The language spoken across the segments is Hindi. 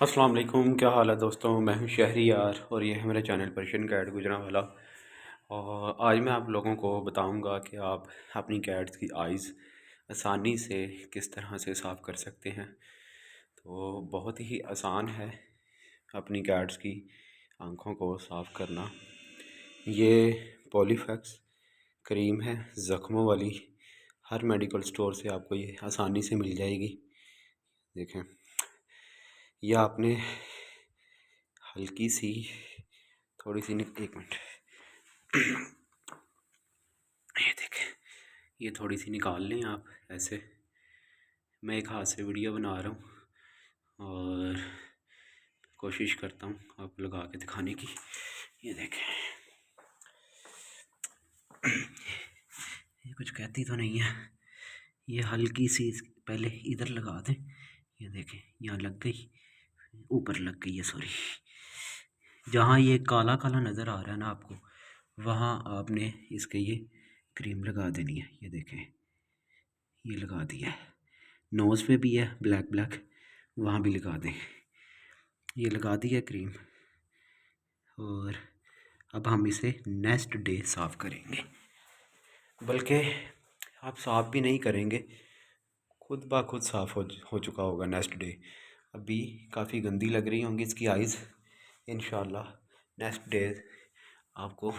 अस्सलाम वालेकुम, क्या हाल है दोस्तों। मैं हूं शहरियार और ये है मेरा चैनल पर्शियन कैट गुजरांवाला। और आज मैं आप लोगों को बताऊंगा कि आप अपनी कैट्स की आइज़ आसानी से किस तरह से साफ़ कर सकते हैं। तो बहुत ही आसान है अपनी कैट्स की आँखों को साफ़ करना। ये पॉलीफैक्स क्रीम है ज़ख्मों वाली। हर मेडिकल स्टोर से आपको ये आसानी से मिल जाएगी। देखें, ये आपने हल्की सी थोड़ी सी एक मिनट ये देखें, ये थोड़ी सी निकाल लें आप ऐसे। मैं एक हाथ से वीडियो बना रहा हूँ और कोशिश करता हूँ आपको लगा के दिखाने की। ये देखें, ये कुछ कहती तो नहीं है। ये हल्की सी पहले इधर लगा दें। ये देखें, यहाँ लग गई, ऊपर लग गई है, सॉरी। जहाँ ये काला काला नज़र आ रहा है ना आपको, वहाँ आपने इसके ये क्रीम लगा देनी है। ये देखें, ये लगा दिया है। नोज़ पे भी है ब्लैक ब्लैक, वहाँ भी लगा दें। ये लगा दी है क्रीम और अब हम इसे नेक्स्ट डे साफ़ करेंगे। बल्कि आप साफ़ भी नहीं करेंगे, खुद ब खुद साफ़ हो चुका होगा नेक्स्ट डे। अभी काफ़ी गंदी लग रही होंगी इसकी आइज़। इंशाल्लाह नेक्स्ट डे आपको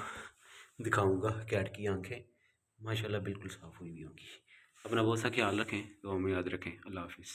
दिखाऊंगा कैट की आंखें माशाल्लाह बिल्कुल साफ़ हुई हुई होंगी। अपना बहुत सा ख्याल रखें, दुआ में याद रखें। अल्लाह हाफिज़।